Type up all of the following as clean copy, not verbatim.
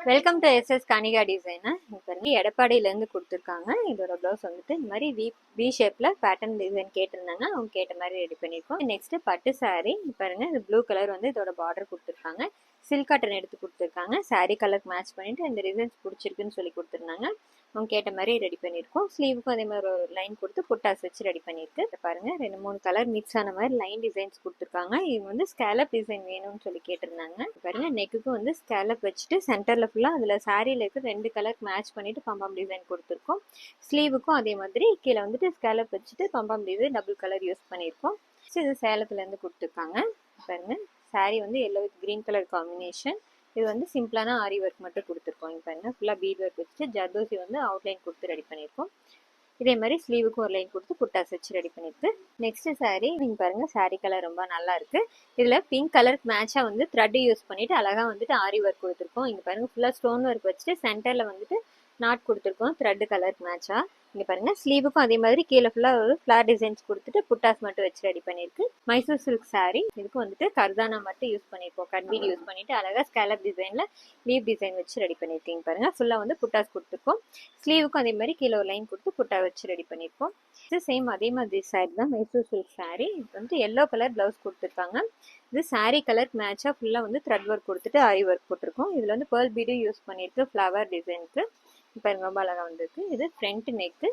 Welcome to SS Kanika design. பாருங்க எடப்பாடியிலேருந்து கொடுத்துருக்காங்க. இதோட ப்ளவுஸ் வந்துட்டு இந்த மாதிரி வி ஷேப்பில் பேட்டர்ன் டிசைன் கேட்டிருந்தாங்க. அவங்க கேட்ட மாதிரி ரெடி பண்ணியிருக்கோம். நெக்ஸ்ட் பட்டு சாரீ பாருங்க, இது ப்ளூ கலர் வந்து இதோட பார்டர் கொடுத்துருக்காங்க. சில்க் காட்டன் எடுத்து கொடுத்துருக்காங்க. சாரீ கலருக்கு மேட்ச் பண்ணிட்டு இந்த டிசைன்ஸ் பிடிச்சிருக்குன்னு சொல்லி கொடுத்துருந்தாங்க. அவங்க கேட்ட மாதிரி ரெடி பண்ணியிருக்கோம். ஸ்லீவுக்கும் அதே மாதிரி ஒரு லைன் கொடுத்து புட்டாஸ் வச்சு ரெடி பண்ணியிருக்கு. பாருங்க 2-3 கலர் மிக்ஸ் ஆன மாதிரி லைன் டிசைன்ஸ் கொடுத்துருக்காங்க. இது வந்து ஸ்கேலப் டிசைன் வேணும்னு சொல்லி கேட்டிருந்தாங்க. பாருங்க நெக்குக்கும் வந்து ஸ்கேலப் வச்சுட்டு சென்டர்ல ஃபுல்லாக அதில் சாரியில் இருக்க 2 கலருக்கு மேட்ச் பண்ணிட்டு பம்பாம் டிசைன் கொடுத்துருக்கோம். ஸ்லீவுக்கும் அதே மாதிரி கீழே வந்துட்டு ஸ்கேலப் வச்சுட்டு பம்பாம் டிசைன் டபுள் கலர் யூஸ் பண்ணியிருக்கோம். இது சேலத்துலேருந்து கொடுத்துருக்காங்க. பாருங்க சாரீ வந்து yellow with green colour combination. இது வந்து சிம்பிளான ஆரி ஒர்க் மட்டும் கொடுத்துருக்கோம். இங்கே பாருங்க ஃபுல்லாக பீட் ஒர்க் வச்சுட்டு ஜர்தோசி வந்து அவுட்லைன் கொடுத்து ரெடி பண்ணியிருக்கோம். இதே மாதிரி ஸ்லீவுக்கும் ஒரு லைன் கொடுத்து புட்டாஸ் வச்சு ரெடி பண்ணிருக்கு. நெக்ஸ்ட் சாரீ நீங்க பாருங்க, சாரீ கலர் ரொம்ப நல்லா இருக்கு. இதுல பிங்க் கலருக்கு மேட்சா வந்து த்ரெட் யூஸ் பண்ணிட்டு அழகா வந்துட்டு ஆரி ஒர்க் கொடுத்துருக்கோம். இங்க பாருங்க ஃபுல்லா ஸ்டோன் ஒர்க் வச்சுட்டு சென்டர்ல வந்துட்டு நாட் கொடுத்துருக்கோம் த்ரெட் கலருக்கு மேட்சா. இங்க பாருங்க ஸ்லீவுக்கும் அதே மாதிரி கீழே ஃபுல்லா ஒரு ஃபிளார் டிசைன்ஸ் கொடுத்துட்டு புட்டாஸ் மட்டும் வச்சு ரெடி பண்ணிருக்கு. மைசூர் சில்க் சாரீ. இதுக்கு வந்துட்டு கர்தானா மட்டும் யூஸ் பண்ணிருக்கோம். கட்பீட் யூஸ் பண்ணிட்டு அழகா ஸ்கேலப் டிசைன்ல லீவ் டிசைன் வச்சு ரெடி பண்ணிருக்கீங்க. பாருங்க ஃபுல்லா வந்து புட்டாஸ் கொடுத்துருக்கோம். ஸ்லீவுக்கும் அதே மாதிரி கீழே ஒரு லைன் கொடுத்து புட்டா வச்சு ரெடி பண்ணிருக்கோம். இது சேம் அதே மாதிரி சாரி தான் மைசூர் சில்க் சாரீ. இது வந்து எல்லோ கலர் பிளவுஸ் கொடுத்துருக்காங்க. இது சாரீ கலருக்கு மேட்சா ஃபுல்லா வந்து த்ரெட் ஒர்க் கொடுத்துட்டு ஆரி ஒர்க் போட்டிருக்கோம். இதுல வந்து பேர்ல் பீடும் யூஸ் பண்ணிருக்கு ஃபிளவர் டிசைனுக்கு. இப்போ ரொம்ப அழகா வந்திருக்கு. இது ஃப்ரண்ட் நெக்கு.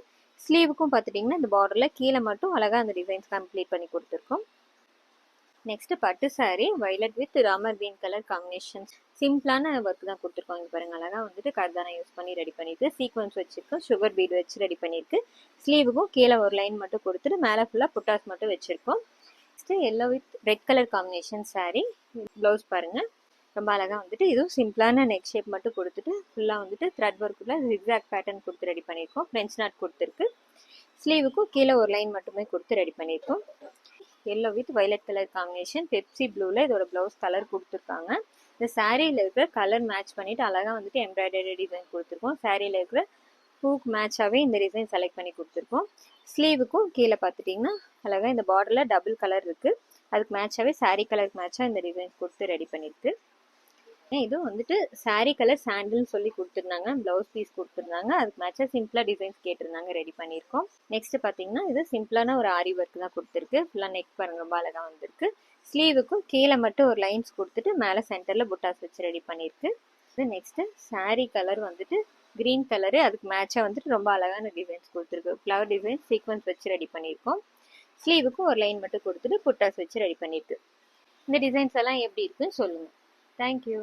ஸ்லீவுக்கும் பார்த்துட்டிங்கன்னா இந்த பார்டர்ல கீழே மட்டும் அழகா அந்த டிசைன்ஸ் கம்ப்ளீட் பண்ணி கொடுத்துருக்கோம். நெக்ஸ்ட் பட்டு sari violet with Ramar green colour combination. சிம்பிளான ஒர்க் தான் கொடுத்துருக்கோம். இங்க பாருங்க அழகா வந்துட்டு கர்தானா யூஸ் பண்ணி ரெடி பண்ணிருக்கு. சீக்வன்ஸ் வச்சிருக்கோம். சுகர் பீட் வச்சு ரெடி பண்ணிருக்கு. ஸ்லீவுக்கும் கீழே ஒரு லைன் மட்டும் கொடுத்துட்டு மேலே ஃபுல்லாக புட்டாஸ் மட்டும் வச்சிருக்கோம். Next yellow with red colour combination sari. Blouse பாருங்க ரொம்ப அழகா வந்துட்டு இதுவும் சிம்பிளான நெக் ஷேப் மட்டும் கொடுத்துட்டு ஃபுல்லாக வந்துட்டு த்ரெட் ஒர்க்குள்ள ஜிக்ஸாக் பேட்டர்ன் கொடுத்து ரெடி பண்ணியிருக்கோம். ஃப்ரெஞ்ச் நாட் கொடுத்துருக்கு. ஸ்லீவுக்கும் கீழே ஒரு லைன் மட்டுமே கொடுத்து ரெடி பண்ணியிருக்கோம். Yellow with violet colour combination Pepsi ப்ளூவில் இதோட ப்ளவுஸ் கலர் கொடுத்துருக்காங்க. இந்த சாரியில் இருக்கிற கலர் மேட்ச் பண்ணிட்டு அழகாக வந்துட்டு எம்ப்ராய்டரி டிசைன் கொடுத்துருக்கோம். சாரியில் இருக்கிற பூக்கு மேட்சாகவே இந்த டிசைன் செலக்ட் பண்ணி கொடுத்துருக்கோம். ஸ்லீவுக்கும் கீழே பார்த்துட்டிங்கன்னா அழகாக இந்த பார்டரில் டபுள் கலர் இருக்குது. அதுக்கு மேட்சாகவே சாரீ கலருக்கு மேட்சாக இந்த டிசைன் கொடுத்து ரெடி பண்ணியிருக்கு. இது வந்துட்டு சாரீ கலர் சாண்டில்னு சொல்லி கொடுத்துருந்தாங்க. ப்ளவுஸ் பீஸ் கொடுத்துருந்தாங்க. அதுக்கு மேட்சாக சிம்பிளாக டிசைன்ஸ் கேட்டிருந்தாங்க. ரெடி பண்ணியிருக்கோம். நெக்ஸ்ட் பார்த்தீங்கன்னா இது சிம்பிளான ஒரு ஆரி ஒர்க் தான் கொடுத்துருக்கு. ஃபுல்லாக நெக் பாருங்க ரொம்ப அழகாக வந்திருக்கு. ஸ்லீவுக்கும் கீழே மட்டும் ஒரு லைன்ஸ் கொடுத்துட்டு மேலே சென்டரில் புட்டாஸ் வச்சு ரெடி பண்ணியிருக்கு. இது நெக்ஸ்ட்டு சாரீ கலர் வந்துட்டு கிரீன் கலரு. அதுக்கு மேட்சாக வந்துட்டு ரொம்ப அழகான டிசைன்ஸ் கொடுத்துருக்கு. ஃப்ளவர் டிசைன் சீக்வன்ஸ் வச்சு ரெடி பண்ணியிருக்கோம். ஸ்லீவுக்கும் ஒரு லைன் மட்டும் கொடுத்துட்டு புட்டாஸ் வச்சு ரெடி பண்ணியிருக்கு. இந்த டிசைன்ஸ் எல்லாம் எப்படி இருக்குன்னு சொல்லுங்கள். தேங்க்யூ.